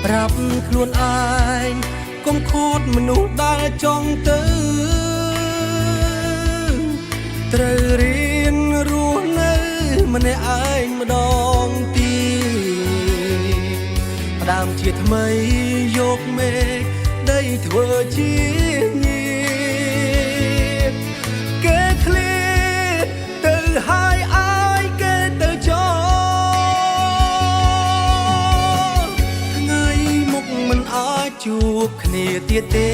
ប្រាប់ខ្លួនឯងកុំខកមនុស្សដែលចង់ទៅត្រូវរៀនរស់នៅម្នាក់ឯងម្ដងទៀតផ្ដើមជាថ្មីយកមេឃដីធ្វើជាញៀនគេឃ្លាទៅហើយអាយគេទៅចោថ្ងៃមុខមិនអាចជួបគ្នាទៀតទេ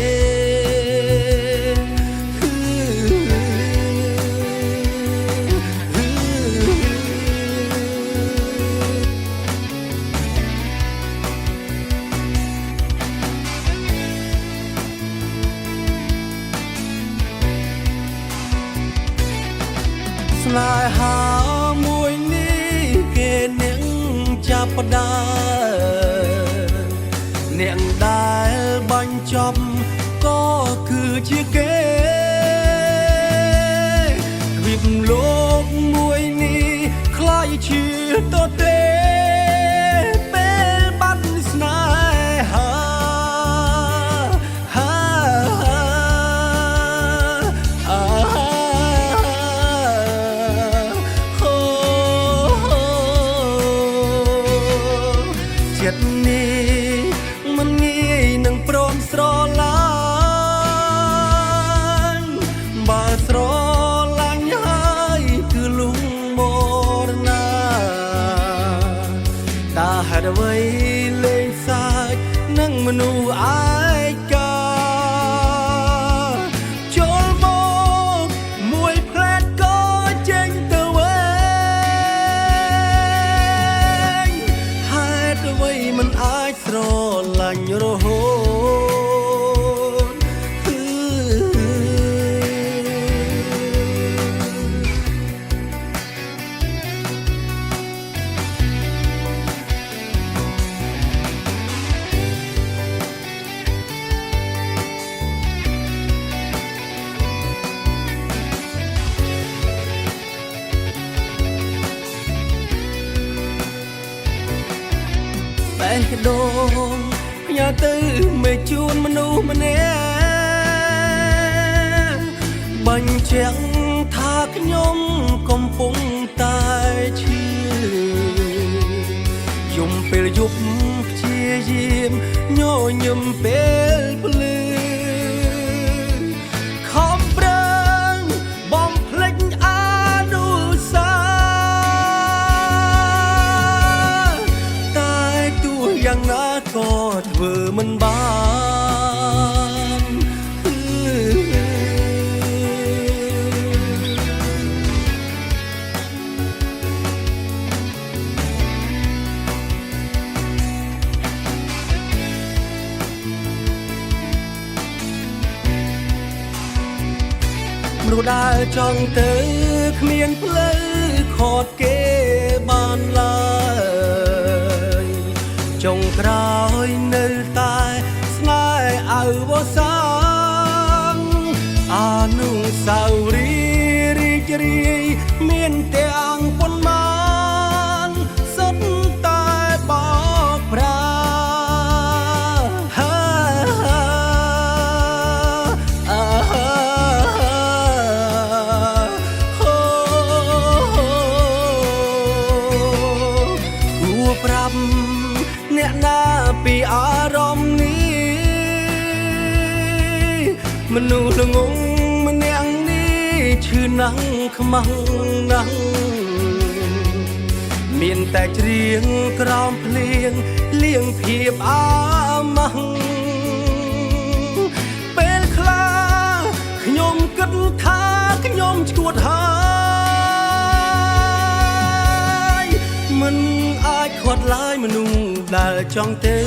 ស្នេហាមួយនេះគេនាងចាប់ផ្ដើមនាងដែលបញ្ចប់ក៏គឺជាគេទ្វីបលោកមួយនេះខ្លាយជាតទេពេលបាត់ស្នេហាចិត្តនេះមិនងាយនឹងព្រមស្រឡាញ់បើស្រឡាញ់ហើយគឺលំមរណាតើហេតុអ្វីលេងសើចនឹងមនុស្សឯកាចូលមកមួយផ្លែតក៏ចេញទៅវិញហេតុអ្វីមិនអាចស្រឡាញ់រហូតតែកដងផ្ញើទៅមេជូនមនុស្សម្នាក់បញ្ជាក់ថាខ្ញុំកំពុងតែឈឺយំពេលយប់ព្យាយាមញញឹមពេលភ្លឺខំប្រឹងបំភ្លេចអនុស្សាវរីយ៍តែទោះយ៉ាងណាក៏ធ្វើមិនបានមនុស្សដែលចង់ទៅគ្មានផ្លូវខត់គេបានឡើយចុងក្រោយនៅតែស្នេហ៍អវសានអនុស្សាវរីយ៍រីករាយមានទាំងប៉ុន្មានសុទ្ធតែបោកប្រាប្រាប់អ្នកណាពីអារម្មណ៍នេះមនុស្សល្ងងម្នាក់នេះឈឺណាស់ខ្មាំងណាស់មានតែច្រៀងក្រោមភ្លៀងលៀងភាពអាម៉ាស់ពេលខ្លះខ្ញុំគិតថាខ្ញុំឈួតហើយមិនអាចខាត់ឡើយមនុស្សដែលចង់ទៅ